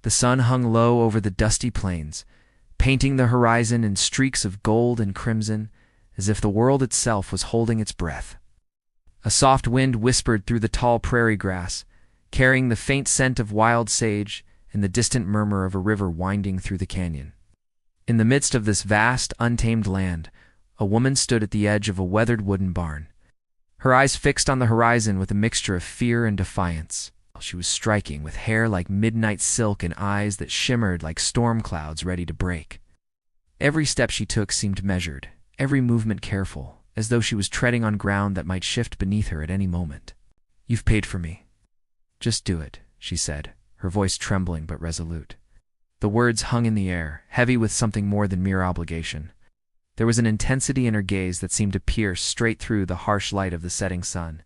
The sun hung low over the dusty plains, painting the horizon in streaks of gold and crimson, as if the world itself was holding its breath. A soft wind whispered through the tall prairie grass, carrying the faint scent of wild sage and the distant murmur of a river winding through the canyon. In the midst of this vast, untamed land, a woman stood at the edge of a weathered wooden barn, her eyes fixed on the horizon with a mixture of fear and defiance. She was striking, with hair like midnight silk and eyes that shimmered like storm clouds ready to break. Every step she took seemed measured, every movement careful, as though she was treading on ground that might shift beneath her at any moment. "You've paid for me. Just do it," she said, her voice trembling but resolute. The words hung in the air, heavy with something more than mere obligation. There was an intensity in her gaze that seemed to pierce straight through the harsh light of the setting sun,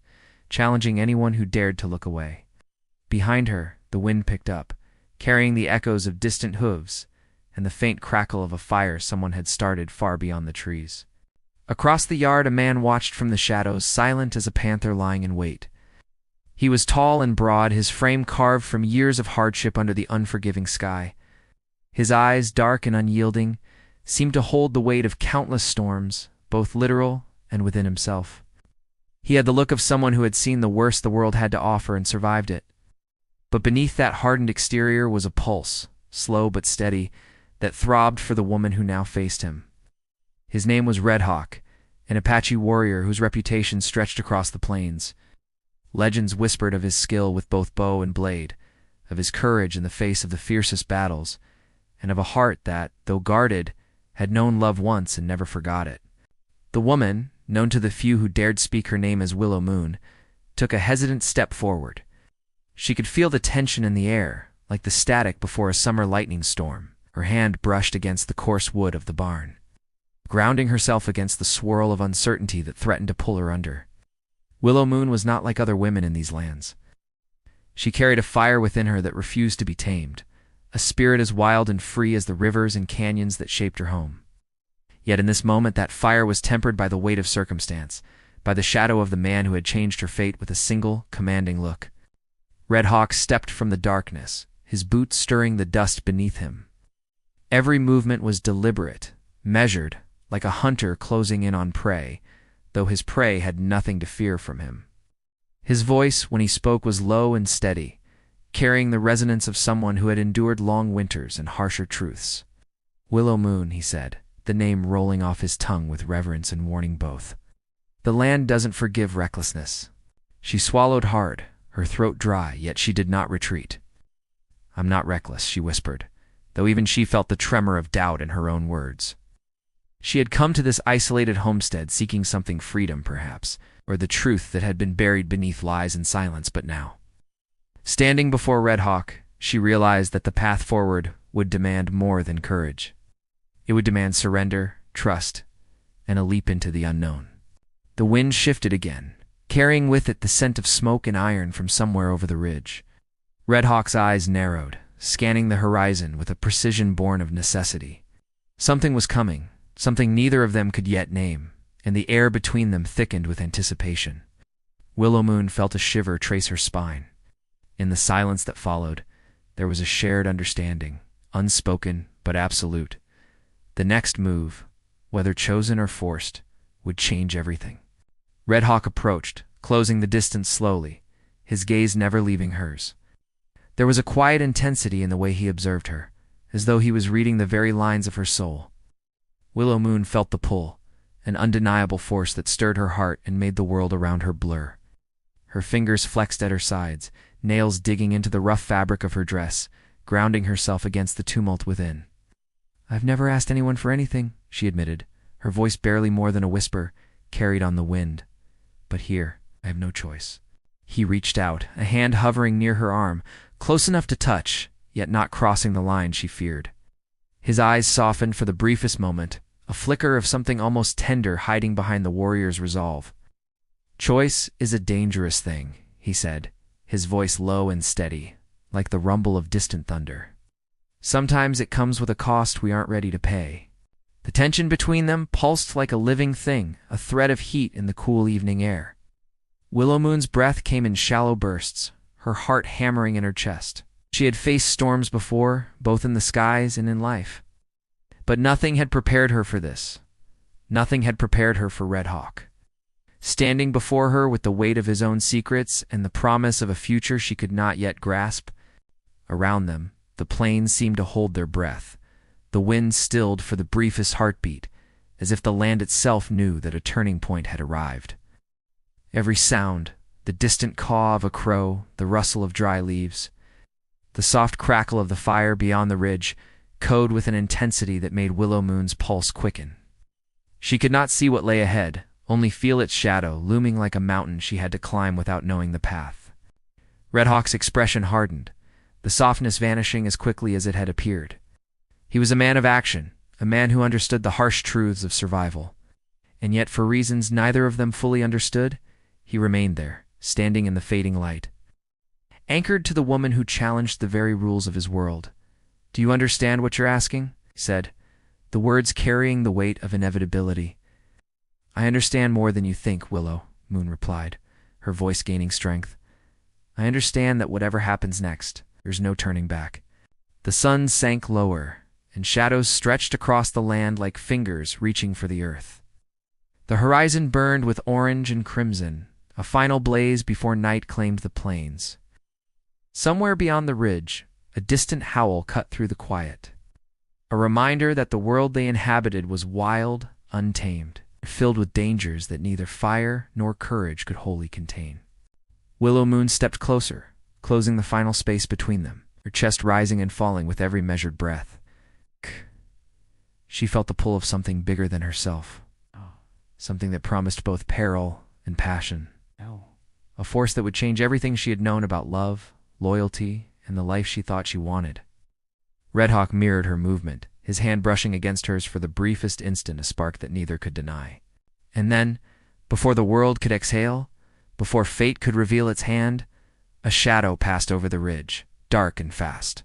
challenging anyone who dared to look away. Behind her, the wind picked up, carrying the echoes of distant hooves and the faint crackle of a fire someone had started far beyond the trees. Across the yard, a man watched from the shadows, silent as a panther lying in wait. He was tall and broad, his frame carved from years of hardship under the unforgiving sky. His eyes, dark and unyielding, seemed to hold the weight of countless storms, both literal and within himself. He had the look of someone who had seen the worst the world had to offer and survived it. But beneath that hardened exterior was a pulse, slow but steady, that throbbed for the woman who now faced him. His name was Red Hawk, an Apache warrior whose reputation stretched across the plains. Legends whispered of his skill with both bow and blade, of his courage in the face of the fiercest battles, and of a heart that, though guarded, had known love once and never forgot it. The woman, known to the few who dared speak her name as Willow Moon, took a hesitant step forward. She could feel the tension in the air, like the static before a summer lightning storm. Her hand brushed against the coarse wood of the barn, grounding herself against the swirl of uncertainty that threatened to pull her under. Willow Moon was not like other women in these lands. She carried a fire within her that refused to be tamed, a spirit as wild and free as the rivers and canyons that shaped her home. Yet in this moment that fire was tempered by the weight of circumstance, by the shadow of the man who had changed her fate with a single, commanding look. Red Hawk stepped from the darkness, his boots stirring the dust beneath him. Every movement was deliberate, measured, like a hunter closing in on prey, though his prey had nothing to fear from him. His voice, when he spoke, was low and steady, carrying the resonance of someone who had endured long winters and harsher truths. "Willow Moon," he said, the name rolling off his tongue with reverence and warning both. "The land doesn't forgive recklessness." She swallowed hard, her throat dry, yet she did not retreat. "I'm not reckless," she whispered, though even she felt the tremor of doubt in her own words. She had come to this isolated homestead seeking something freedom, perhaps, or the truth that had been buried beneath lies and silence, but now, standing before Red Hawk, she realized that the path forward would demand more than courage. It would demand surrender, trust, and a leap into the unknown. The wind shifted again, carrying with it the scent of smoke and iron from somewhere over the ridge. Red Hawk's eyes narrowed, scanning the horizon with a precision born of necessity. Something was coming, something neither of them could yet name, and the air between them thickened with anticipation. Willow Moon felt a shiver trace her spine. In the silence that followed, there was a shared understanding, unspoken but absolute. The next move, whether chosen or forced, would change everything. Red Hawk approached, closing the distance slowly, his gaze never leaving hers. There was a quiet intensity in the way he observed her, as though he was reading the very lines of her soul. Willow Moon felt the pull, an undeniable force that stirred her heart and made the world around her blur. Her fingers flexed at her sides, nails digging into the rough fabric of her dress, grounding herself against the tumult within. "I've never asked anyone for anything," she admitted, her voice barely more than a whisper, carried on the wind. "But here, I have no choice." He reached out, a hand hovering near her arm, close enough to touch, yet not crossing the line she feared. His eyes softened for the briefest moment, a flicker of something almost tender hiding behind the warrior's resolve. "Choice is a dangerous thing," he said, his voice low and steady, like the rumble of distant thunder. "Sometimes it comes with a cost we aren't ready to pay." The tension between them pulsed like a living thing, a thread of heat in the cool evening air. Willow Moon's breath came in shallow bursts, her heart hammering in her chest. She had faced storms before, both in the skies and in life. But nothing had prepared her for this. Nothing had prepared her for Red Hawk. Standing before her with the weight of his own secrets and the promise of a future she could not yet grasp, around them, the plains seemed to hold their breath. The wind stilled for the briefest heartbeat, as if the land itself knew that a turning point had arrived. Every sound, the distant caw of a crow, the rustle of dry leaves, the soft crackle of the fire beyond the ridge, code with an intensity that made Willow Moon's pulse quicken. She could not see what lay ahead, only feel its shadow looming like a mountain she had to climb without knowing the path. Red Hawk's expression hardened, the softness vanishing as quickly as it had appeared. He was a man of action, a man who understood the harsh truths of survival. And yet, for reasons neither of them fully understood, he remained there, standing in the fading light, anchored to the woman who challenged the very rules of his world. "Do you understand what you're asking?" he said, the words carrying the weight of inevitability. "I understand more than you think, Willow," Moon replied, her voice gaining strength. "I understand that whatever happens next, there's no turning back." The sun sank lower, and shadows stretched across the land like fingers reaching for the earth. The horizon burned with orange and crimson, a final blaze before night claimed the plains. Somewhere beyond the ridge, a distant howl cut through the quiet, a reminder that the world they inhabited was wild, untamed, filled with dangers that neither fire nor courage could wholly contain. Willow Moon stepped closer, closing the final space between them, her chest rising and falling with every measured breath. She felt the pull of something bigger than herself, something that promised both peril and passion, a force that would change everything she had known about love, loyalty, and the life she thought she wanted. Red Hawk mirrored her movement, his hand brushing against hers for the briefest instant, a spark that neither could deny. And then, before the world could exhale, before fate could reveal its hand, a shadow passed over the ridge, dark and fast,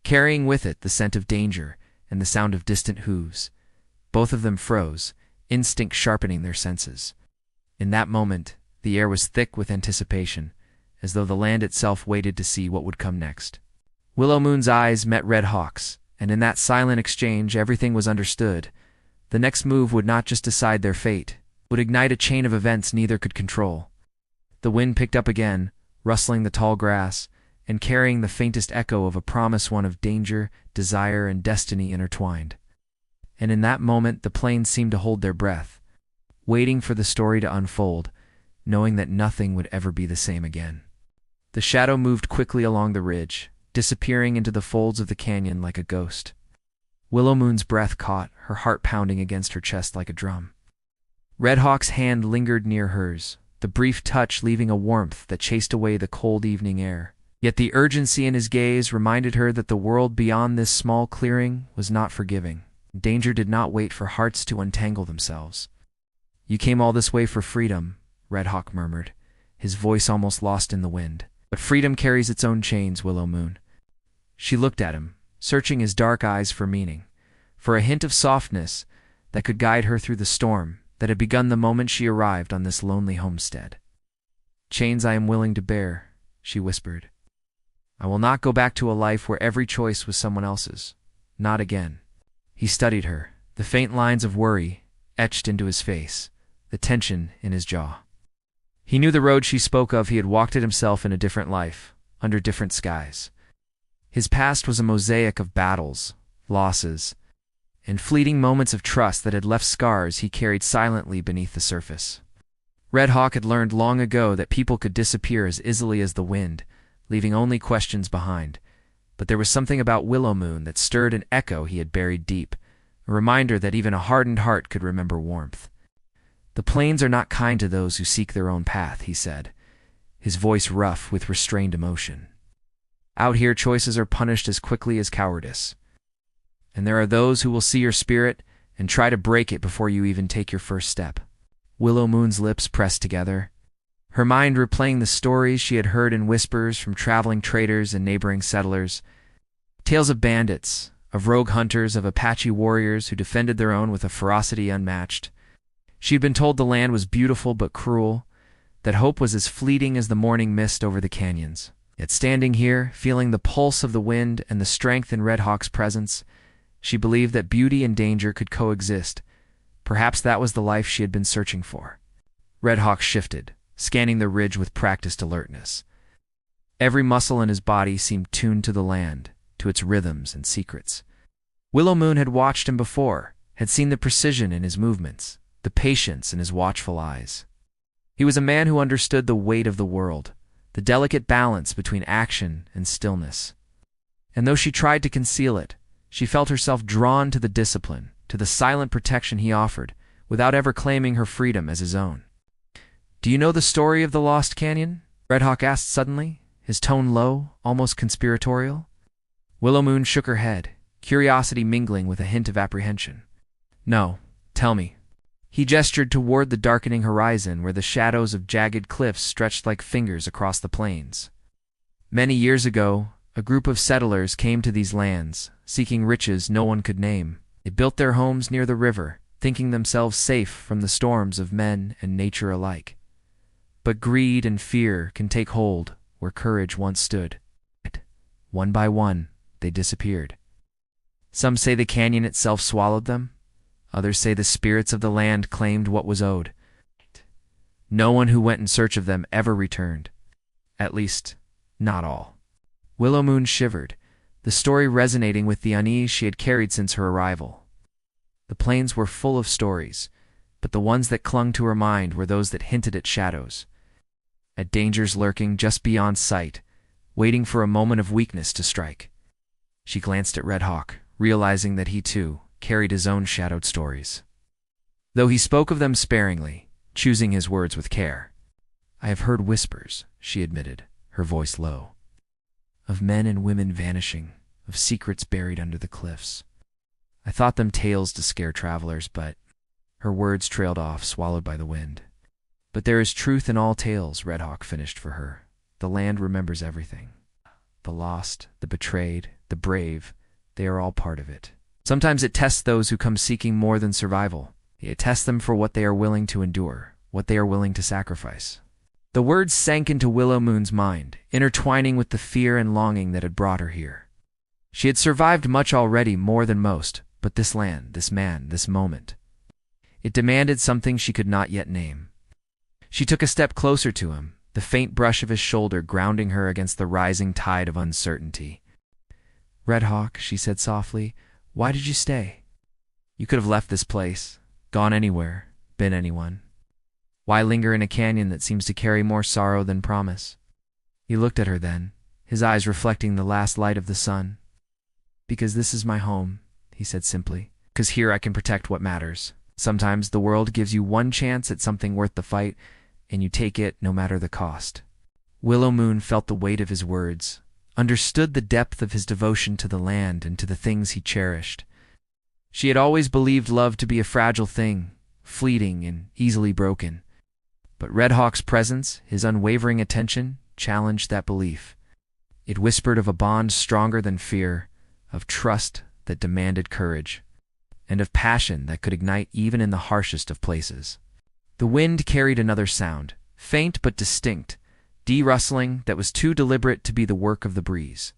carrying with it the scent of danger and the sound of distant hooves. Both of them froze, instinct sharpening their senses. In that moment, the air was thick with anticipation, as though the land itself waited to see what would come next. Willow Moon's eyes met Red Hawk's, and in that silent exchange everything was understood. The next move would not just decide their fate, would ignite a chain of events neither could control. The wind picked up again, rustling the tall grass, and carrying the faintest echo of a promise, one of danger, desire, and destiny intertwined. And in that moment the plains seemed to hold their breath, waiting for the story to unfold, knowing that nothing would ever be the same again. The shadow moved quickly along the ridge, disappearing into the folds of the canyon like a ghost. Willow Moon's breath caught, her heart pounding against her chest like a drum. Red Hawk's hand lingered near hers, the brief touch leaving a warmth that chased away the cold evening air. Yet the urgency in his gaze reminded her that the world beyond this small clearing was not forgiving. Danger did not wait for hearts to untangle themselves. "You came all this way for freedom," Red Hawk murmured, his voice almost lost in the wind. "But freedom carries its own chains, Willow Moon." She looked at him, searching his dark eyes for meaning, for a hint of softness that could guide her through the storm that had begun the moment she arrived on this lonely homestead. "Chains I am willing to bear," she whispered. "I will not go back to a life where every choice was someone else's. Not again." He studied her, the faint lines of worry etched into his face, the tension in his jaw. He knew the road she spoke of. He had walked it himself in a different life, under different skies. His past was a mosaic of battles, losses, and fleeting moments of trust that had left scars he carried silently beneath the surface. Red Hawk had learned long ago that people could disappear as easily as the wind, leaving only questions behind. But there was something about Willow Moon that stirred an echo he had buried deep, a reminder that even a hardened heart could remember warmth. "The plains are not kind to those who seek their own path," he said, his voice rough with restrained emotion. "Out here, choices are punished as quickly as cowardice. And there are those who will see your spirit and try to break it before you even take your first step." Willow Moon's lips pressed together, her mind replaying the stories she had heard in whispers from traveling traders and neighboring settlers. Tales of bandits, of rogue hunters, of Apache warriors who defended their own with a ferocity unmatched. She had been told the land was beautiful but cruel, that hope was as fleeting as the morning mist over the canyons. Yet standing here, feeling the pulse of the wind and the strength in Red Hawk's presence, she believed that beauty and danger could coexist. Perhaps that was the life she had been searching for. Red Hawk shifted, scanning the ridge with practiced alertness. Every muscle in his body seemed tuned to the land, to its rhythms and secrets. Willow Moon had watched him before, had seen the precision in his movements, the patience in his watchful eyes. He was a man who understood the weight of the world, the delicate balance between action and stillness. And though she tried to conceal it, she felt herself drawn to the discipline, to the silent protection he offered, without ever claiming her freedom as his own. "Do you know the story of the Lost Canyon?" Red Hawk asked suddenly, his tone low, almost conspiratorial. Willow Moon shook her head, curiosity mingling with a hint of apprehension. "No, tell me." He gestured toward the darkening horizon where the shadows of jagged cliffs stretched like fingers across the plains. Many years ago, a group of settlers came to these lands, seeking riches no one could name. They built their homes near the river, thinking themselves safe from the storms of men and nature alike. But greed and fear can take hold where courage once stood. One by one, they disappeared. Some say the canyon itself swallowed them. Others say the spirits of the land claimed what was owed. No one who went in search of them ever returned. At least, not all. Willow Moon shivered, the story resonating with the unease she had carried since her arrival. The plains were full of stories, but the ones that clung to her mind were those that hinted at shadows, at dangers lurking just beyond sight, waiting for a moment of weakness to strike. She glanced at Red Hawk, realizing that he too carried his own shadowed stories, though he spoke of them sparingly, choosing his words with care. "I have heard whispers," she admitted, her voice low, "of men and women vanishing, of secrets buried under the cliffs. I thought them tales to scare travelers, but—" Her words trailed off, swallowed by the wind. "But there is truth in all tales," Red Hawk finished for her. "The land remembers everything. The lost, the betrayed, the brave, they are all part of it. Sometimes it tests those who come seeking more than survival. It tests them for what they are willing to endure, what they are willing to sacrifice." The words sank into Willow Moon's mind, intertwining with the fear and longing that had brought her here. She had survived much already, more than most, but this land, this man, this moment. It demanded something she could not yet name. She took a step closer to him, the faint brush of his shoulder grounding her against the rising tide of uncertainty. "Red Hawk," she said softly, "why did you stay? You could have left this place, gone anywhere, been anyone. Why linger in a canyon that seems to carry more sorrow than promise?" He looked at her then, his eyes reflecting the last light of the sun. "Because this is my home," he said simply. "Because here I can protect what matters. Sometimes the world gives you one chance at something worth the fight, and you take it no matter the cost." Willow Moon felt the weight of his words, understood the depth of his devotion to the land and to the things he cherished. She had always believed love to be a fragile thing, fleeting and easily broken. But Red Hawk's presence, his unwavering attention, challenged that belief. It whispered of a bond stronger than fear, of trust that demanded courage, and of passion that could ignite even in the harshest of places. The wind carried another sound, faint but distinct, rustling that was too deliberate to be the work of the breeze.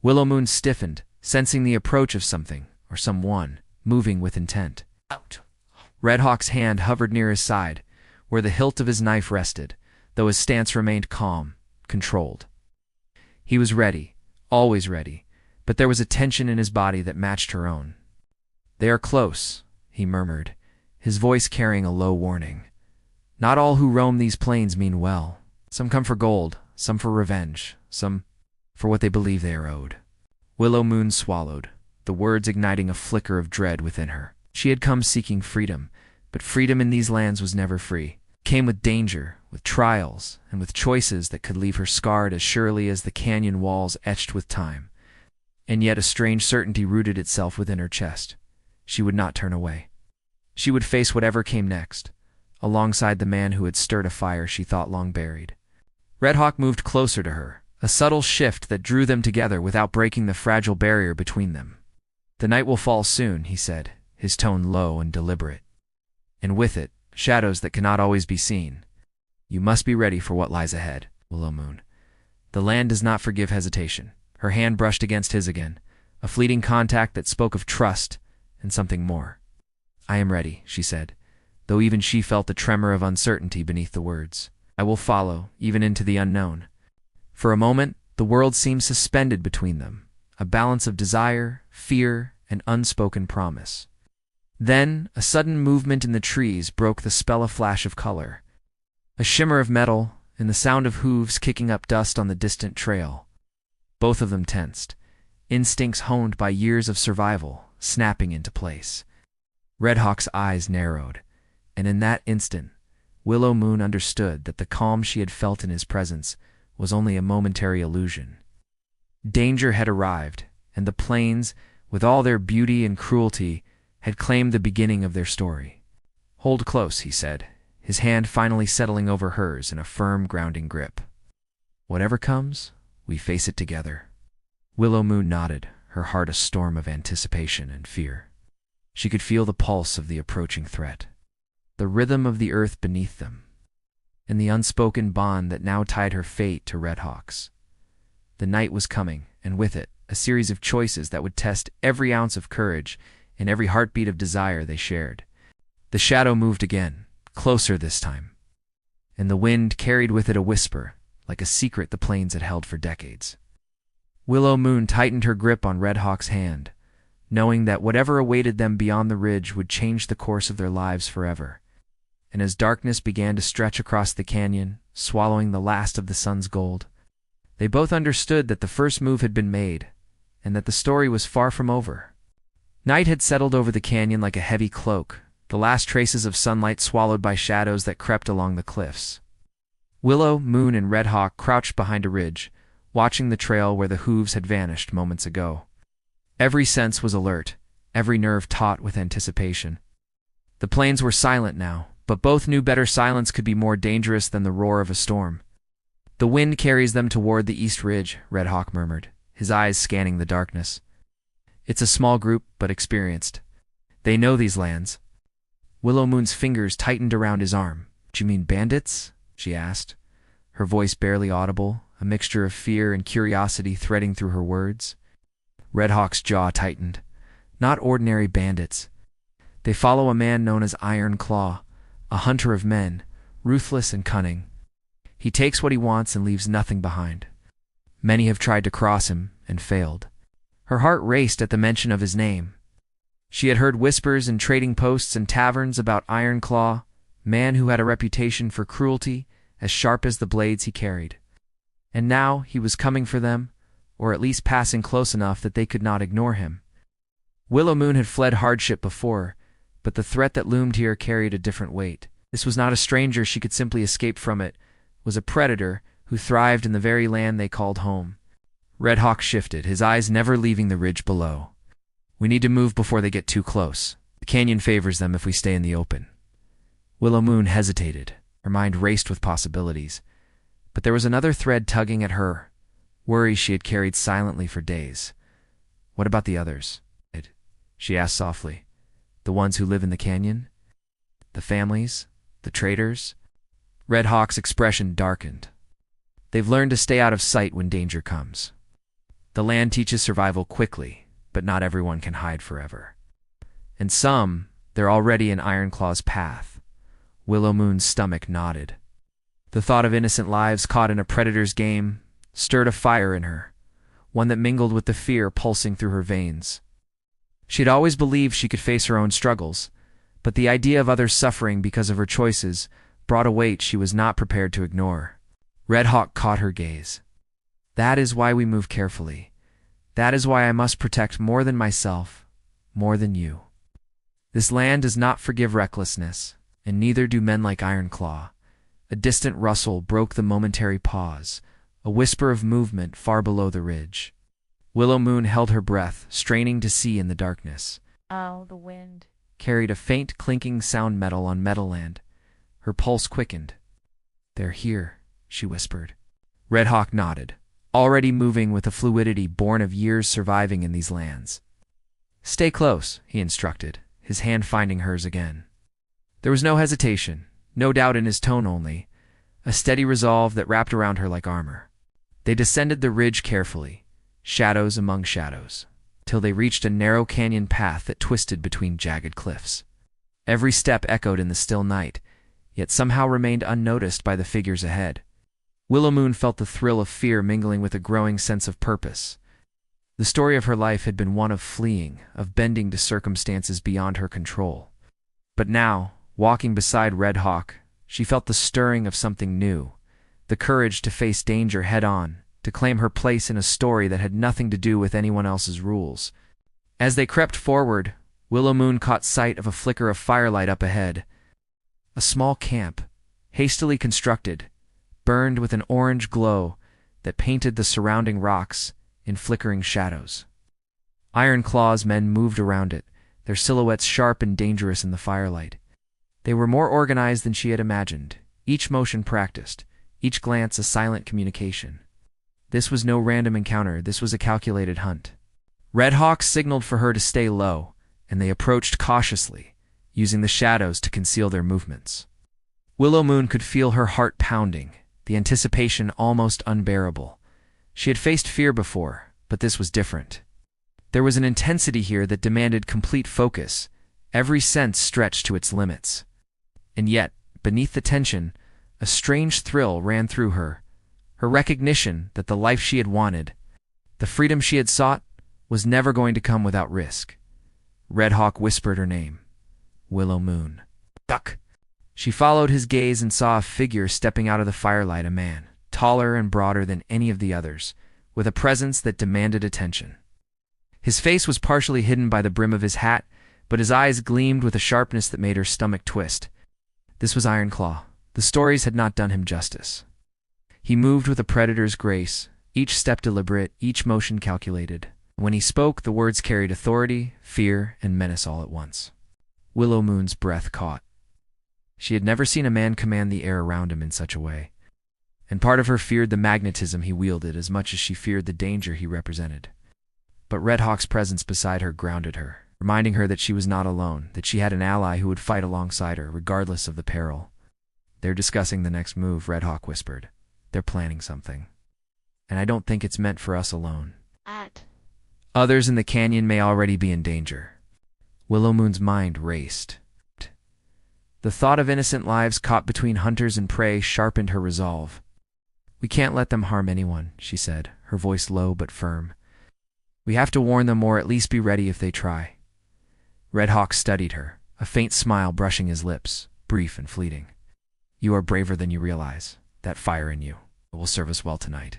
Willow Moon stiffened, sensing the approach of something, or someone, moving with intent. Out. Red Hawk's hand hovered near his side, where the hilt of his knife rested, though his stance remained calm, controlled. He was ready, always ready, but there was a tension in his body that matched her own. "They are close," he murmured, his voice carrying a low warning. "Not all who roam these plains mean well. Some come for gold, some for revenge, some for what they believe they are owed." Willow Moon swallowed, the words igniting a flicker of dread within her. She had come seeking freedom, but freedom in these lands was never free. It came with danger, with trials, and with choices that could leave her scarred as surely as the canyon walls etched with time. And yet a strange certainty rooted itself within her chest. She would not turn away. She would face whatever came next, alongside the man who had stirred a fire she thought long buried. Red Hawk moved closer to her, a subtle shift that drew them together without breaking the fragile barrier between them. "The night will fall soon," he said, his tone low and deliberate. "And with it, shadows that cannot always be seen. You must be ready for what lies ahead, Willow Moon. The land does not forgive hesitation. Her hand brushed against his again, a fleeting contact that spoke of trust and something more. "I am ready," she said, though even she felt the tremor of uncertainty beneath the words. "I will follow, even into the unknown." For a moment, the world seemed suspended between them, a balance of desire, fear, and unspoken promise. Then, a sudden movement in the trees broke the spell. A flash of color, a shimmer of metal, and the sound of hooves kicking up dust on the distant trail. Both of them tensed, instincts honed by years of survival snapping into place. Red Hawk's eyes narrowed, and in that instant, Willow Moon understood that the calm she had felt in his presence was only a momentary illusion. Danger had arrived, and the plains, with all their beauty and cruelty, had claimed the beginning of their story. "Hold close," he said, his hand finally settling over hers in a firm, grounding grip. "Whatever comes, we face it together." Willow Moon nodded, her heart a storm of anticipation and fear. She could feel the pulse of the approaching threat, the rhythm of the earth beneath them, and the unspoken bond that now tied her fate to Red Hawk's. The night was coming, and with it, a series of choices that would test every ounce of courage and every heartbeat of desire they shared. The shadow moved again, closer this time, and the wind carried with it a whisper, like a secret the plains had held for decades. Willow Moon tightened her grip on Red Hawk's hand, knowing that whatever awaited them beyond the ridge would change the course of their lives forever. And as darkness began to stretch across the canyon, swallowing the last of the sun's gold, they both understood that the first move had been made, and that the story was far from over. Night had settled over the canyon like a heavy cloak, the last traces of sunlight swallowed by shadows that crept along the cliffs. Willow, Moon, and Red Hawk crouched behind a ridge, watching the trail where the hooves had vanished moments ago. Every sense was alert, every nerve taut with anticipation. The plains were silent now, but both knew better silence could be more dangerous than the roar of a storm. "The wind carries them toward the east ridge," Red Hawk murmured, his eyes scanning the darkness. "It's a small group, but experienced. They know these lands." Willow Moon's fingers tightened around his arm. "Do you mean bandits?" she asked, her voice barely audible, a mixture of fear and curiosity threading through her words. Red Hawk's jaw tightened. "Not ordinary bandits. They follow a man known as Iron Claw, a hunter of men, ruthless and cunning. He takes what he wants and leaves nothing behind. Many have tried to cross him and failed." Her heart raced at the mention of his name. She had heard whispers in trading posts and taverns about Iron Claw, man who had a reputation for cruelty as sharp as the blades he carried. And now he was coming for them, or at least passing close enough that they could not ignore him. Willow Moon had fled hardship before, but the threat that loomed here carried a different weight. This was not a stranger she could simply escape from. It was a predator who thrived in the very land they called home. Red Hawk shifted, his eyes never leaving the ridge below. "We need to move before they get too close. The canyon favors them if we stay in the open." Willow Moon hesitated. Her mind raced with possibilities. But there was another thread tugging at her, worry she had carried silently for days. "What about the others?" she asked softly. "The ones who live in the canyon? The families? The traders?" Red Hawk's expression darkened. "They've learned to stay out of sight when danger comes. The land teaches survival quickly, but not everyone can hide forever. And some, they're already in Ironclaw's path." Willow Moon's stomach nodded. The thought of innocent lives caught in a predator's game stirred a fire in her, one that mingled with the fear pulsing through her veins. She had always believed she could face her own struggles, but the idea of others suffering because of her choices brought a weight she was not prepared to ignore. Red Hawk caught her gaze. "That is why we move carefully. That is why I must protect more than myself, more than you. This land does not forgive recklessness, and neither do men like Iron Claw." A distant rustle broke the momentary pause, a whisper of movement far below the ridge. Willow Moon held her breath, straining to see in the darkness. "Oh, the wind," carried a faint clinking sound metal on meadowland. Her pulse quickened. "They're here," she whispered. Red Hawk nodded, already moving with a fluidity born of years surviving in these lands. "Stay close," he instructed, his hand finding hers again. There was no hesitation, no doubt in his tone only, a steady resolve that wrapped around her like armor. They descended the ridge carefully, shadows among shadows, till they reached a narrow canyon path that twisted between jagged cliffs. Every step echoed in the still night, yet somehow remained unnoticed by the figures ahead. Willowmoon felt the thrill of fear mingling with a growing sense of purpose. The story of her life had been one of fleeing, of bending to circumstances beyond her control. But now, walking beside Red Hawk, she felt the stirring of something new, the courage to face danger head-on, to claim her place in a story that had nothing to do with anyone else's rules. As they crept forward, Willowmoon caught sight of a flicker of firelight up ahead. A small camp, hastily constructed, burned with an orange glow that painted the surrounding rocks in flickering shadows. Iron Claw's men moved around it, their silhouettes sharp and dangerous in the firelight. They were more organized than she had imagined, each motion practiced, each glance a silent communication. This was no random encounter, this was a calculated hunt. Red Hawk signaled for her to stay low, and they approached cautiously, using the shadows to conceal their movements. Willowmoon could feel her heart pounding, the anticipation almost unbearable. She had faced fear before, but this was different. There was an intensity here that demanded complete focus, every sense stretched to its limits. And yet, beneath the tension, a strange thrill ran through her, her recognition that the life she had wanted, the freedom she had sought, was never going to come without risk. Red Hawk whispered her name. Willowmoon. Duck! She followed his gaze and saw a figure stepping out of the firelight, a man, taller and broader than any of the others, with a presence that demanded attention. His face was partially hidden by the brim of his hat, but his eyes gleamed with a sharpness that made her stomach twist. This was Iron Claw. The stories had not done him justice. He moved with a predator's grace, each step deliberate, each motion calculated. When he spoke, the words carried authority, fear, and menace all at once. Willowmoon's breath caught. She had never seen a man command the air around him in such a way, and part of her feared the magnetism he wielded as much as she feared the danger he represented. But Red Hawk's presence beside her grounded her, reminding her that she was not alone, that she had an ally who would fight alongside her, regardless of the peril. "They're discussing the next move," Red Hawk whispered. "They're planning something. And I don't think it's meant for us alone. Others in the canyon may already be in danger." Willowmoon's mind raced. The thought of innocent lives caught between hunters and prey sharpened her resolve. "We can't let them harm anyone," she said, her voice low but firm. "We have to warn them or at least be ready if they try." Red Hawk studied her, a faint smile brushing his lips, brief and fleeting. "You are braver than you realize. That fire in you will serve us well tonight."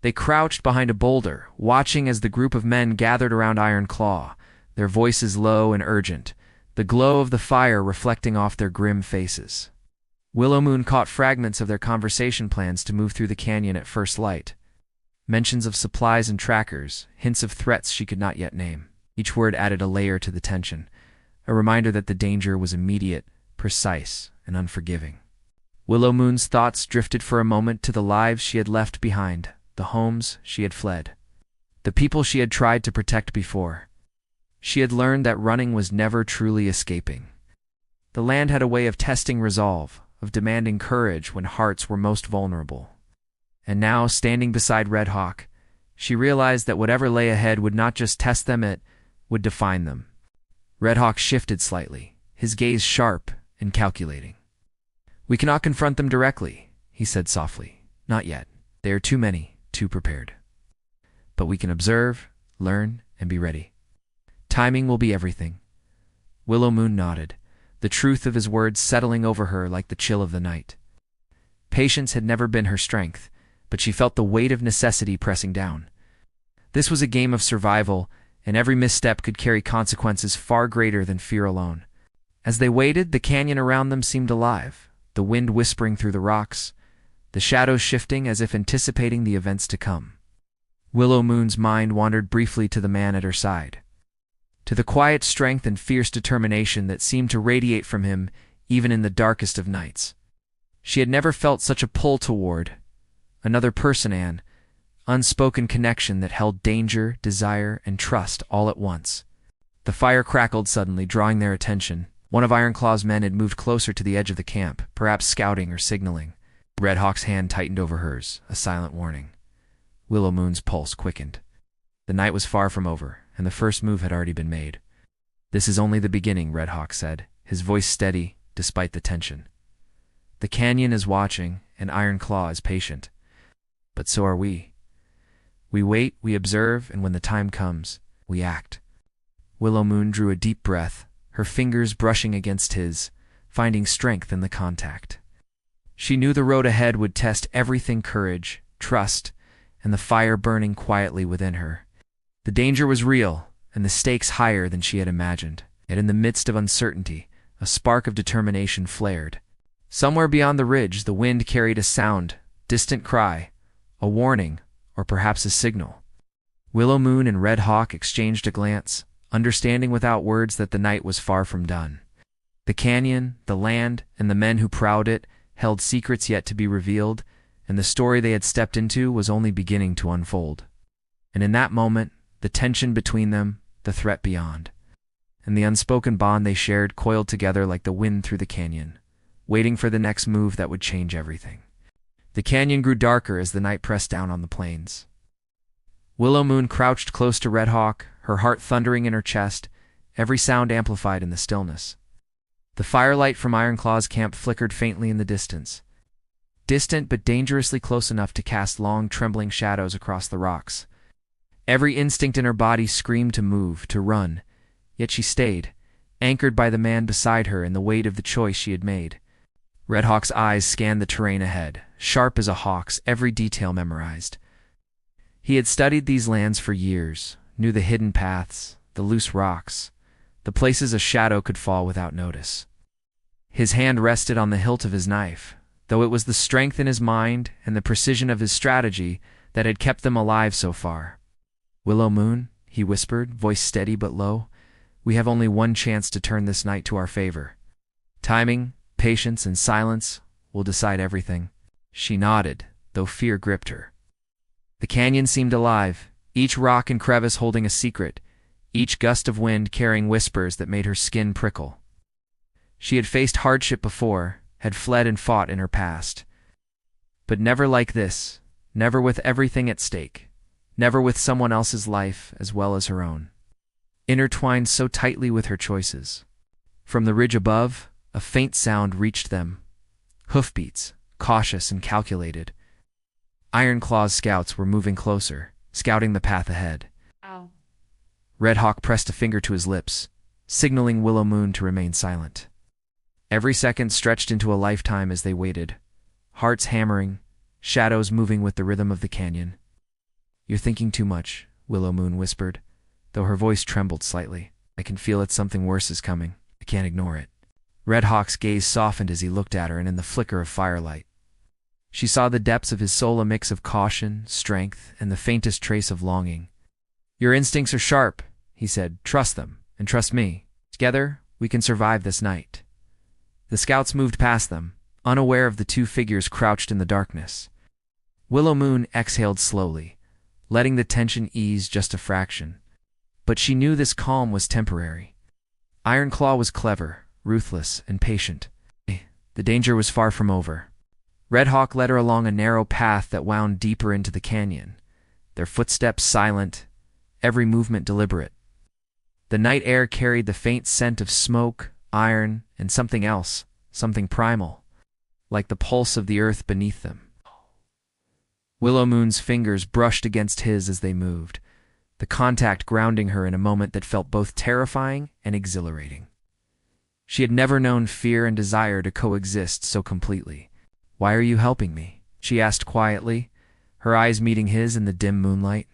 They crouched behind a boulder, watching as the group of men gathered around Iron Claw, their voices low and urgent, the glow of the fire reflecting off their grim faces. Willowmoon caught fragments of their conversation plans to move through the canyon at first light. Mentions of supplies and trackers, hints of threats she could not yet name. Each word added a layer to the tension, a reminder that the danger was immediate, precise, and unforgiving. Willowmoon's thoughts drifted for a moment to the lives she had left behind, the homes she had fled, the people she had tried to protect before. She had learned that running was never truly escaping. The land had a way of testing resolve, of demanding courage when hearts were most vulnerable. And now, standing beside Red Hawk, she realized that whatever lay ahead would not just test them, it would define them. Red Hawk shifted slightly, his gaze sharp and calculating. "We cannot confront them directly," he said softly. "Not yet. They are too many, too prepared. But we can observe, learn, and be ready. Timing will be everything." Willowmoon nodded, the truth of his words settling over her like the chill of the night. Patience had never been her strength, but she felt the weight of necessity pressing down. This was a game of survival, and every misstep could carry consequences far greater than fear alone. As they waited, the canyon around them seemed alive, the wind whispering through the rocks, the shadows shifting as if anticipating the events to come. Willowmoon's mind wandered briefly to the man at her side, to the quiet strength and fierce determination that seemed to radiate from him even in the darkest of nights. She had never felt such a pull toward another person, an unspoken connection that held danger, desire, and trust all at once. The fire crackled suddenly, drawing their attention. One of Ironclaw's men had moved closer to the edge of the camp, perhaps scouting or signaling. Red Hawk's hand tightened over hers, a silent warning. Willow Moon's pulse quickened. The night was far from over, and the first move had already been made. "This is only the beginning," Red Hawk said, his voice steady despite the tension. "The canyon is watching, and Iron Claw is patient. But so are we. We wait, we observe, and when the time comes, we act." Willow Moon drew a deep breath, her fingers brushing against his, finding strength in the contact. She knew the road ahead would test everything: courage, trust, and the fire burning quietly within her. The danger was real, and the stakes higher than she had imagined. Yet in the midst of uncertainty, a spark of determination flared. Somewhere beyond the ridge, the wind carried a sound, distant cry, a warning, or perhaps a signal. Willow Moon and Red Hawk exchanged a glance, understanding without words that the night was far from done. The canyon, the land, and the men who prowled it held secrets yet to be revealed, and the story they had stepped into was only beginning to unfold. And in that moment, the tension between them, the threat beyond, and the unspoken bond they shared coiled together like the wind through the canyon, waiting for the next move that would change everything. The canyon grew darker as the night pressed down on the plains. Willow Moon crouched close to Red Hawk, her heart thundering in her chest, every sound amplified in the stillness. The firelight from Iron Claw's camp flickered faintly in the distance, distant but dangerously close enough to cast long, trembling shadows across the rocks. Every instinct in her body screamed to move, to run, yet she stayed, anchored by the man beside her and the weight of the choice she had made. Red Hawk's eyes scanned the terrain ahead, sharp as a hawk's, every detail memorized. He had studied these lands for years, knew the hidden paths, the loose rocks, the places a shadow could fall without notice. His hand rested on the hilt of his knife, though it was the strength in his mind and the precision of his strategy that had kept them alive so far. "Willow Moon," he whispered, voice steady but low, "we have only one chance to turn this night to our favor. Timing, patience, and silence will decide everything." She nodded, though fear gripped her. The canyon seemed alive, each rock and crevice holding a secret, each gust of wind carrying whispers that made her skin prickle. She had faced hardship before, had fled and fought in her past. But never like this, never with everything at stake, never with someone else's life as well as her own, intertwined so tightly with her choices. From the ridge above, a faint sound reached them, hoofbeats, cautious and calculated. Iron Claw's scouts were moving closer, scouting the path ahead. Ow. Red Hawk pressed a finger to his lips, signaling Willow Moon to remain silent. Every second stretched into a lifetime as they waited, hearts hammering, shadows moving with the rhythm of the canyon. "You're thinking too much," Willow Moon whispered, though her voice trembled slightly. "I can feel it. Something worse is coming. I can't ignore it." Red Hawk's gaze softened as he looked at her, and in the flicker of firelight, she saw the depths of his soul, a mix of caution, strength, and the faintest trace of longing. "Your instincts are sharp," he said. "Trust them, and trust me. Together, we can survive this night." The scouts moved past them, unaware of the two figures crouched in the darkness. Willow Moon exhaled slowly, letting the tension ease just a fraction. But she knew this calm was temporary. Iron Claw was clever, ruthless, and patient. The danger was far from over. Red Hawk led her along a narrow path that wound deeper into the canyon, their footsteps silent, every movement deliberate. The night air carried the faint scent of smoke, iron, and something else, something primal, like the pulse of the earth beneath them. Willow Moon's fingers brushed against his as they moved, the contact grounding her in a moment that felt both terrifying and exhilarating. She had never known fear and desire to coexist so completely. "Why are you helping me?" she asked quietly, her eyes meeting his in the dim moonlight.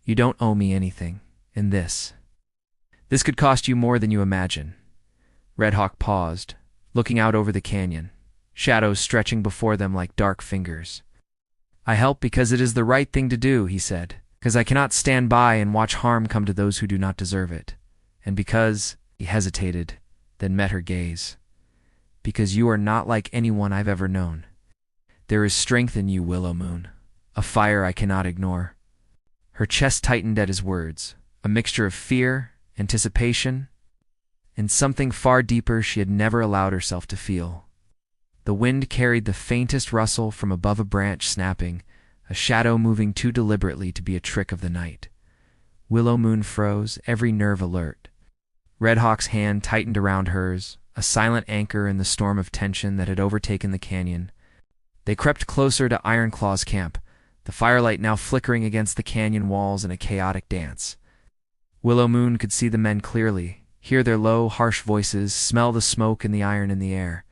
"You don't owe me anything, in this. This could cost you more than you imagine." Red Hawk paused, looking out over the canyon, shadows stretching before them like dark fingers. "I help because it is the right thing to do," he said, "because I cannot stand by and watch harm come to those who do not deserve it. And because," he hesitated, then met her gaze, "because you are not like anyone I've ever known. There is strength in you, Willow Moon, a fire I cannot ignore." Her chest tightened at his words, a mixture of fear, anticipation, and something far deeper she had never allowed herself to feel. The wind carried the faintest rustle from above, a branch snapping, a shadow moving too deliberately to be a trick of the night. Willow Moon froze, every nerve alert. Red Hawk's hand tightened around hers, a silent anchor in the storm of tension that had overtaken the canyon. They crept closer to Ironclaw's camp, the firelight now flickering against the canyon walls in a chaotic dance. Willow Moon could see the men clearly, hear their low, harsh voices, smell the smoke and the iron in the air.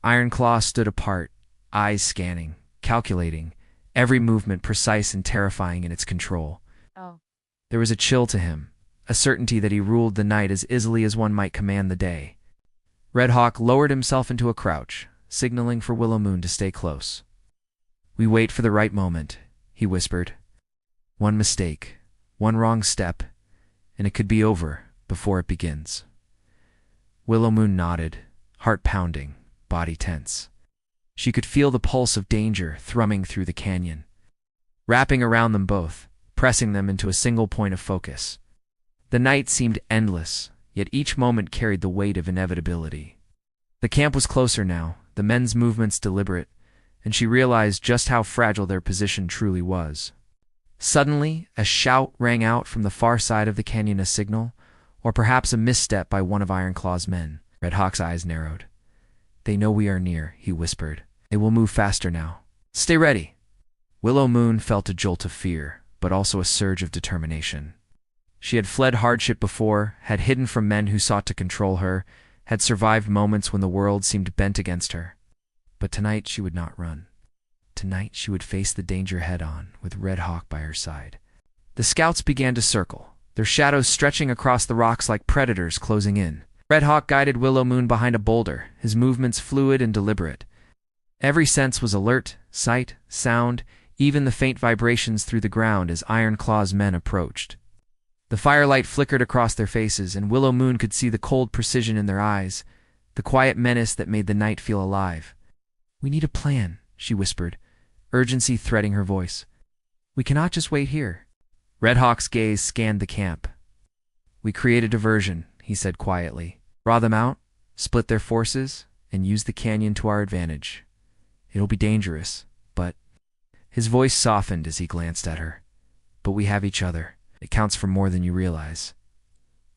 Ironclaw stood apart, eyes scanning, calculating, every movement precise and terrifying in its control. Oh. There was a chill to him, a certainty that he ruled the night as easily as one might command the day. Red Hawk lowered himself into a crouch, signaling for Willow Moon to stay close. "We wait for the right moment," he whispered. "One mistake, one wrong step, and it could be over before it begins." Willow Moon nodded, heart pounding, body tense. She could feel the pulse of danger thrumming through the canyon, wrapping around them both, pressing them into a single point of focus. The night seemed endless, yet each moment carried the weight of inevitability. The camp was closer now, the men's movements deliberate, and she realized just how fragile their position truly was. Suddenly, a shout rang out from the far side of the canyon, a signal, or perhaps a misstep by one of Ironclaw's men. Red Hawk's eyes narrowed. "They know we are near," he whispered. "They will move faster now. Stay ready." Willow Moon felt a jolt of fear, but also a surge of determination. She had fled hardship before, had hidden from men who sought to control her, had survived moments when the world seemed bent against her. But tonight she would not run. Tonight she would face the danger head-on, with Red Hawk by her side. The scouts began to circle, their shadows stretching across the rocks like predators closing in. Red Hawk guided Willow Moon behind a boulder, his movements fluid and deliberate. Every sense was alert, sight, sound, even the faint vibrations through the ground as Ironclaw's men approached. The firelight flickered across their faces, and Willow Moon could see the cold precision in their eyes, the quiet menace that made the night feel alive. "We need a plan," she whispered, urgency threading her voice. "We cannot just wait here." Red Hawk's gaze scanned the camp. "We create a diversion," he said quietly. "Draw them out, split their forces, and use the canyon to our advantage. It'll be dangerous, but—" His voice softened as he glanced at her. "But we have each other. It counts for more than you realize."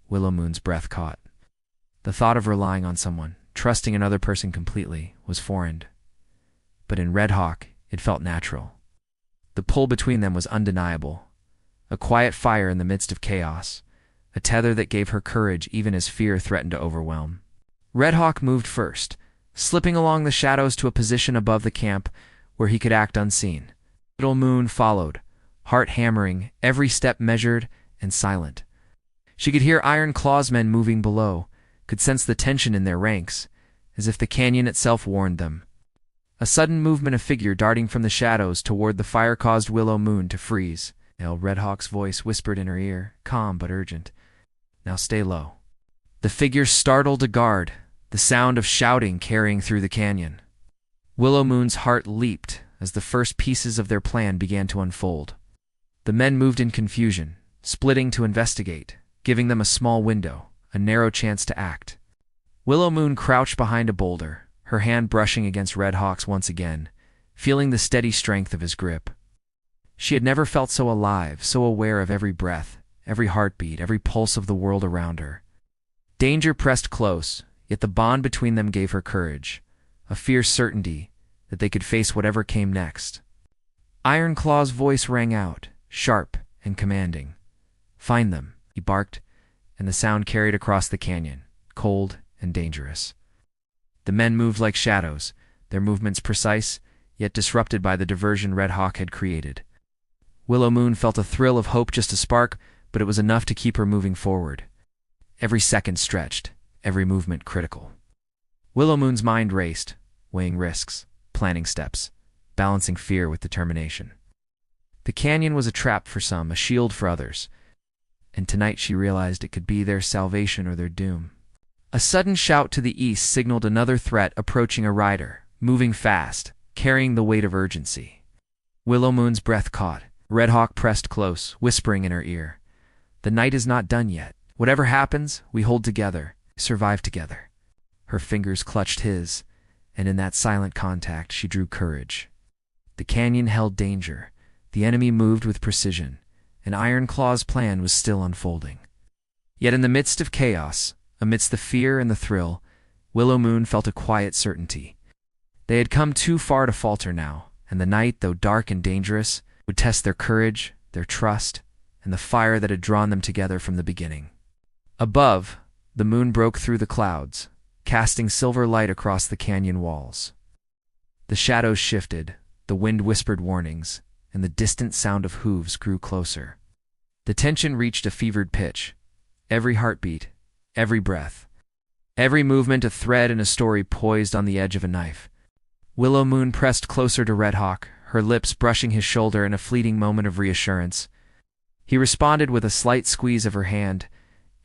Willow Moon's breath caught. The thought of relying on someone, trusting another person completely, was foreign. But in Red Hawk, it felt natural. The pull between them was undeniable. A quiet fire in the midst of chaos, a tether that gave her courage even as fear threatened to overwhelm. Red Hawk moved first, slipping along the shadows to a position above the camp where he could act unseen. Willow Moon followed, heart hammering, every step measured and silent. She could hear Ironclaw's men moving below, could sense the tension in their ranks, as if the canyon itself warned them. A sudden movement of figure darting from the shadows toward the fire caused Willow Moon to freeze. Red Hawk's voice whispered in her ear, calm but urgent. "Now stay low." The figure startled a guard, the sound of shouting carrying through the canyon. Willow Moon's heart leaped as the first pieces of their plan began to unfold. The men moved in confusion, splitting to investigate, giving them a small window, a narrow chance to act. Willow Moon crouched behind a boulder, her hand brushing against Red Hawk's once again, feeling the steady strength of his grip. She had never felt so alive, so aware of every breath, every heartbeat, every pulse of the world around her. Danger pressed close, yet the bond between them gave her courage, a fierce certainty that they could face whatever came next. Ironclaw's voice rang out, sharp and commanding. "Find them," he barked, and the sound carried across the canyon, cold and dangerous. The men moved like shadows, their movements precise, yet disrupted by the diversion Red Hawk had created. Willow Moon felt a thrill of hope, just a spark, but it was enough to keep her moving forward. Every second stretched, every movement critical. Willow Moon's mind raced, weighing risks, planning steps, balancing fear with determination. The canyon was a trap for some, a shield for others, and tonight she realized it could be their salvation or their doom. A sudden shout to the east signaled another threat approaching, a rider, moving fast, carrying the weight of urgency. Willow Moon's breath caught. Red Hawk pressed close, whispering in her ear, "The night is not done yet. Whatever happens, we hold together, survive together." Her fingers clutched his, and in that silent contact she drew courage. The canyon held danger. The enemy moved with precision, and Ironclaw's plan was still unfolding. Yet in the midst of chaos, amidst the fear and the thrill, Willow Moon felt a quiet certainty. They had come too far to falter now, and the night, though dark and dangerous, would test their courage, their trust, and the fire that had drawn them together from the beginning. Above, the moon broke through the clouds, casting silver light across the canyon walls. The shadows shifted, the wind whispered warnings, and the distant sound of hooves grew closer. The tension reached a fevered pitch. Every heartbeat, every breath, every movement a thread in a story poised on the edge of a knife. Willow Moon pressed closer to Red Hawk, her lips brushing his shoulder in a fleeting moment of reassurance. He responded with a slight squeeze of her hand,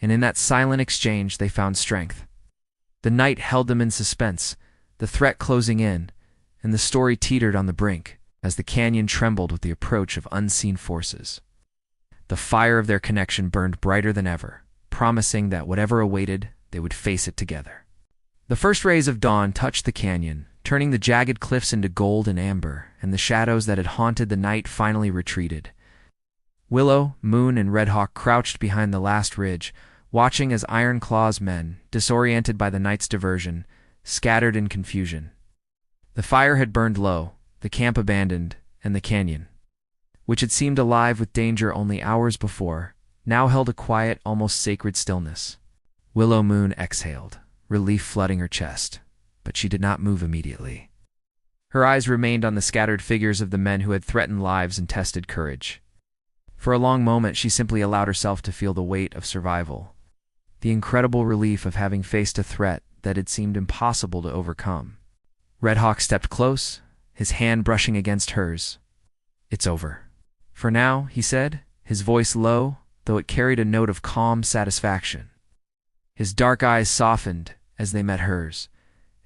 and in that silent exchange they found strength. The night held them in suspense, the threat closing in, and the story teetered on the brink as the canyon trembled with the approach of unseen forces. The fire of their connection burned brighter than ever, promising that whatever awaited, they would face it together. The first rays of dawn touched the canyon, turning the jagged cliffs into gold and amber, and the shadows that had haunted the night finally retreated. Willow, Moon, and Red Hawk crouched behind the last ridge, watching as Ironclaw's men, disoriented by the night's diversion, scattered in confusion. The fire had burned low, the camp abandoned, and the canyon, which had seemed alive with danger only hours before, now held a quiet, almost sacred stillness. Willow Moon exhaled, relief flooding her chest, but she did not move immediately. Her eyes remained on the scattered figures of the men who had threatened lives and tested courage. For a long moment she simply allowed herself to feel the weight of survival, the incredible relief of having faced a threat that had seemed impossible to overcome. Red Hawk stepped close, his hand brushing against hers. "It's over. For now," he said, his voice low, though it carried a note of calm satisfaction. His dark eyes softened as they met hers,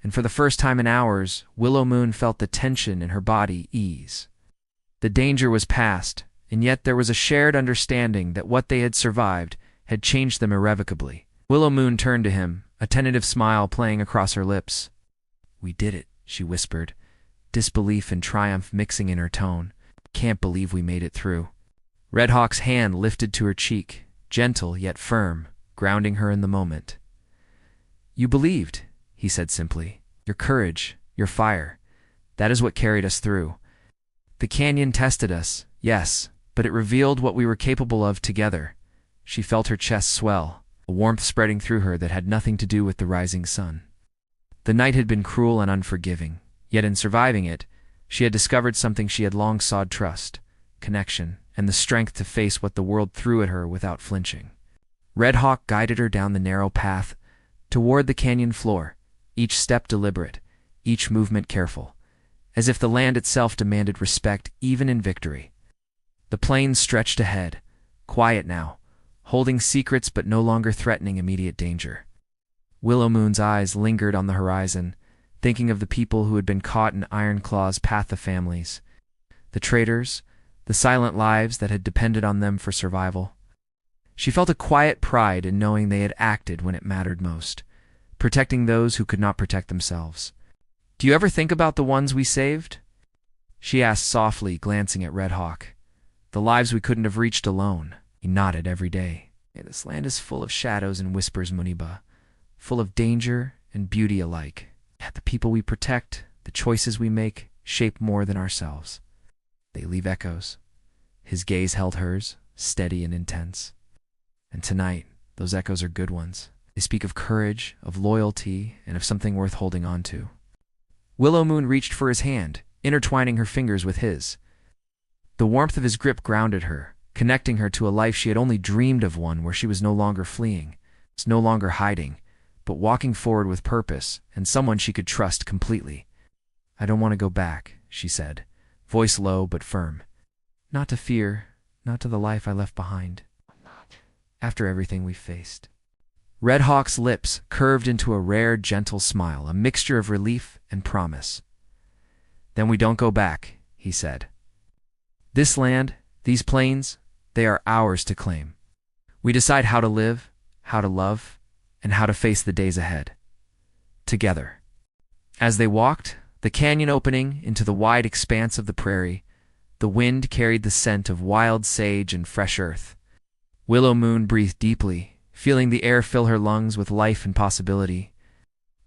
and for the first time in hours, Willow Moon felt the tension in her body ease. The danger was past, and yet there was a shared understanding that what they had survived had changed them irrevocably. Willow Moon turned to him, a tentative smile playing across her lips. "We did it," she whispered, disbelief and triumph mixing in her tone. "Can't believe we made it through." Red Hawk's hand lifted to her cheek, gentle yet firm, grounding her in the moment. "You believed," he said simply. "Your courage, your fire, that is what carried us through. The canyon tested us, yes, but it revealed what we were capable of together." She felt her chest swell, a warmth spreading through her that had nothing to do with the rising sun. The night had been cruel and unforgiving, yet in surviving it, she had discovered something she had long sought: trust, connection, and the strength to face what the world threw at her without flinching. Red Hawk guided her down the narrow path toward the canyon floor, each step deliberate, each movement careful, as if the land itself demanded respect even in victory. The plains stretched ahead, quiet now, holding secrets but no longer threatening immediate danger. Willow Moon's eyes lingered on the horizon, thinking of the people who had been caught in Ironclaw's path of families, the traitors, the silent lives that had depended on them for survival. She felt a quiet pride in knowing they had acted when it mattered most, protecting those who could not protect themselves. "Do you ever think about the ones we saved?" she asked softly, glancing at Red Hawk. "The lives we couldn't have reached alone." He nodded. "Every day. This land is full of shadows and whispers, Muniba, full of danger and beauty alike. The people we protect, the choices we make, shape more than ourselves. They leave echoes." His gaze held hers, steady and intense. "And tonight, those echoes are good ones. They speak of courage, of loyalty, and of something worth holding on to." Willow Moon reached for his hand, intertwining her fingers with his. The warmth of his grip grounded her, connecting her to a life she had only dreamed of, one where she was no longer fleeing, was no longer hiding, but walking forward with purpose and someone she could trust completely. "I don't want to go back," she said, voice low but firm. "Not to fear, not to the life I left behind. After everything we've faced." Red Hawk's lips curved into a rare, gentle smile, a mixture of relief and promise. "Then we don't go back," he said. "This land, these plains, they are ours to claim. We decide how to live, how to love, and how to face the days ahead. Together." As they walked, The canyon opening into the wide expanse of the prairie, the wind carried the scent of wild sage and fresh earth. Willow Moon breathed deeply, feeling the air fill her lungs with life and possibility.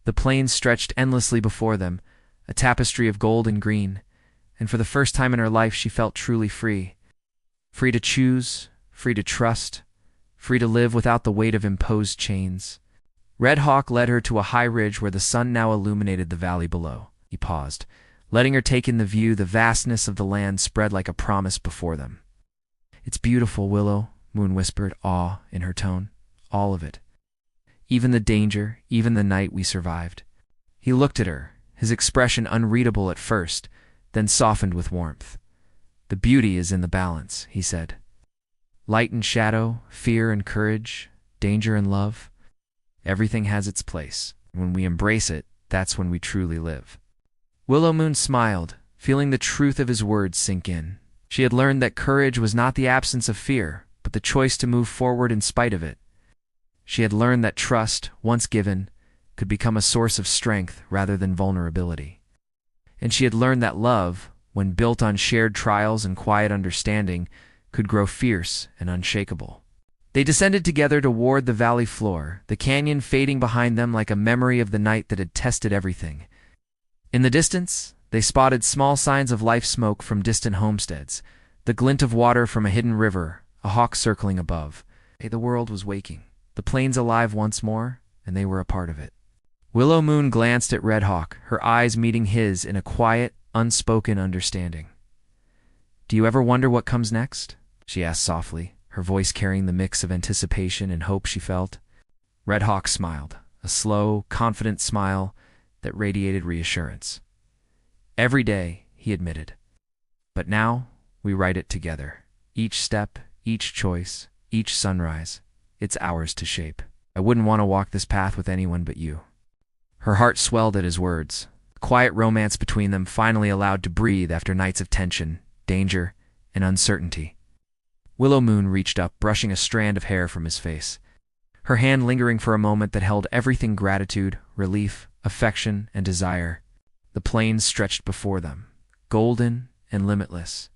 The plains stretched endlessly before them, a tapestry of gold and green, and for the first time in her life she felt truly free. Free to choose, free to trust, free to live without the weight of imposed chains. Red Hawk led her to a high ridge where the sun now illuminated the valley below. He paused, letting her take in the view. The vastness of the land spread like a promise before them. "It's beautiful, Willow," Moon whispered, awe in her tone. "All of it. Even the danger, even the night we survived." He looked at her, his expression unreadable at first, then softened with warmth. "The beauty is in the balance," he said. "Light and shadow, fear and courage, danger and love. Everything has its place. When we embrace it, that's when we truly live." Willow Moon smiled, feeling the truth of his words sink in. She had learned that courage was not the absence of fear, but the choice to move forward in spite of it. She had learned that trust, once given, could become a source of strength rather than vulnerability. And she had learned that love, when built on shared trials and quiet understanding, could grow fierce and unshakable. They descended together toward the valley floor, the canyon fading behind them like a memory of the night that had tested everything. In the distance, they spotted small signs of life: smoke from distant homesteads, the glint of water from a hidden river, a hawk circling above. The world was waking, the plains alive once more, and they were a part of it. Willow Moon glanced at Red Hawk, her eyes meeting his in a quiet, unspoken understanding. "Do you ever wonder what comes next?" she asked softly, her voice carrying the mix of anticipation and hope she felt. Red Hawk smiled, a slow, confident smile that radiated reassurance. "Every day," he admitted. "But now, we write it together. Each step, each choice, each sunrise, it's ours to shape. I wouldn't want to walk this path with anyone but you." Her heart swelled at his words. The quiet romance between them finally allowed to breathe after nights of tension, danger, and uncertainty. Willow Moon reached up, brushing a strand of hair from his face, her hand lingering for a moment that held everything: gratitude, relief, affection, and desire. The plains stretched before them, golden and limitless,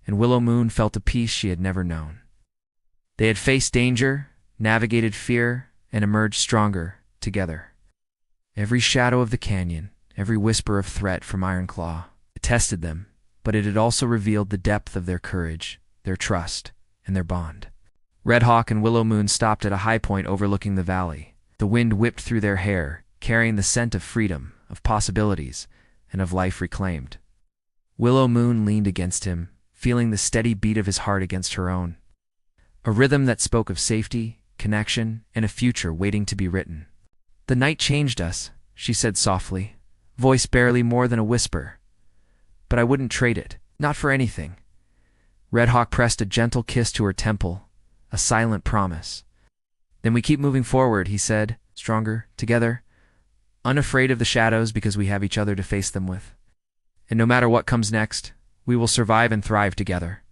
and Willow Moon felt a peace she had never known. They had faced danger, navigated fear, and emerged stronger together. Every shadow of the canyon, every whisper of threat from Ironclaw, it tested them, but it had also revealed the depth of their courage, their trust, and their bond. Red Hawk and Willow Moon stopped at a high point overlooking the valley. The wind whipped through their hair, carrying the scent of freedom, of possibilities, and of life reclaimed. Willow Moon leaned against him, feeling the steady beat of his heart against her own. A rhythm that spoke of safety, connection, and a future waiting to be written. "The night changed us," she said softly, voice barely more than a whisper. "But I wouldn't trade it, not for anything." Red Hawk pressed a gentle kiss to her temple, a silent promise. "Then we keep moving forward," he said, "stronger, together, unafraid of the shadows because we have each other to face them with. And no matter what comes next, we will survive and thrive together."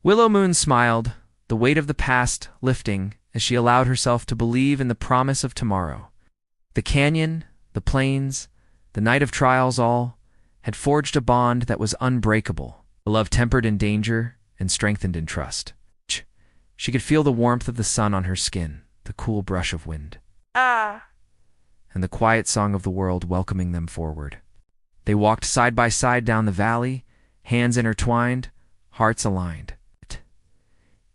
Willow Moon smiled, the weight of the past lifting as she allowed herself to believe in the promise of tomorrow. The canyon, the plains, the night of trials, all had forged a bond that was unbreakable, a love tempered in danger and strengthened in trust. She could feel the warmth of the sun on her skin, the cool brush of wind, and the quiet song of the world welcoming them forward. They walked side by side down the valley, hands intertwined, hearts aligned.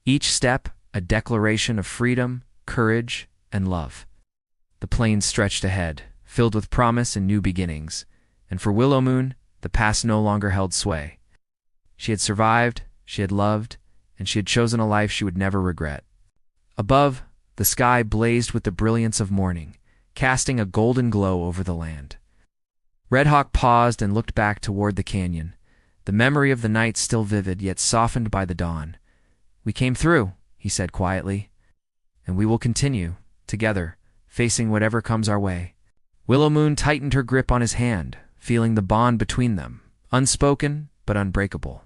Each step a declaration of freedom, courage, and love. The plains stretched ahead, filled with promise and new beginnings, and for Willow Moon, the past no longer held sway. She had survived, she had loved, and she had chosen a life she would never regret. Above, the sky blazed with the brilliance of morning, casting a golden glow over the land. Red Hawk paused and looked back toward the canyon, the memory of the night still vivid yet softened by the dawn. "We came through," he said quietly, "and we will continue, together, facing whatever comes our way." Willow Moon tightened her grip on his hand, feeling the bond between them, unspoken but unbreakable.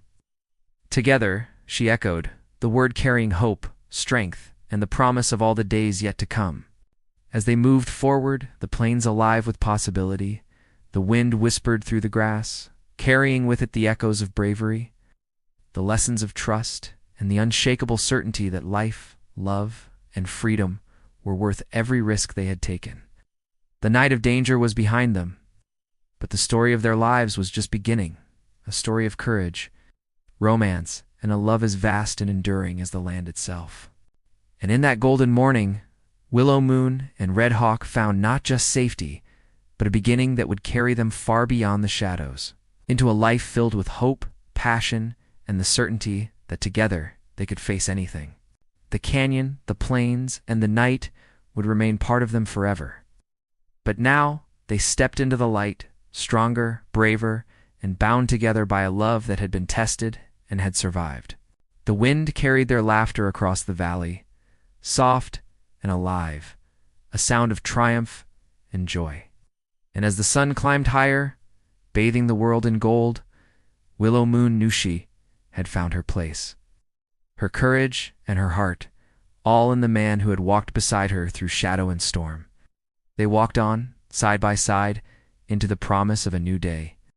"Together," she echoed, the word carrying hope, strength, and the promise of all the days yet to come. As they moved forward, the plains alive with possibility, The wind whispered through the grass, carrying with it the echoes of bravery, the lessons of trust, and the unshakable certainty that life, love, and freedom were worth every risk they had taken. The night of danger was behind them, but the story of their lives was just beginning, a story of courage, romance, and a love as vast and enduring as the land itself. And in that golden morning, Willow Moon and Red Hawk found not just safety, but a beginning that would carry them far beyond the shadows, into a life filled with hope, passion, and the certainty that together they could face anything. The canyon, the plains, and the night would remain part of them forever. But now they stepped into the light, stronger, braver, and bound together by a love that had been tested and had survived. The wind carried their laughter across the valley, soft and alive, a sound of triumph and joy. And as the sun climbed higher, bathing the world in gold, Willow Moon knew she had found her place. Her courage and her heart, all in the man who had walked beside her through shadow and storm. They walked on, side by side, into the promise of a new day.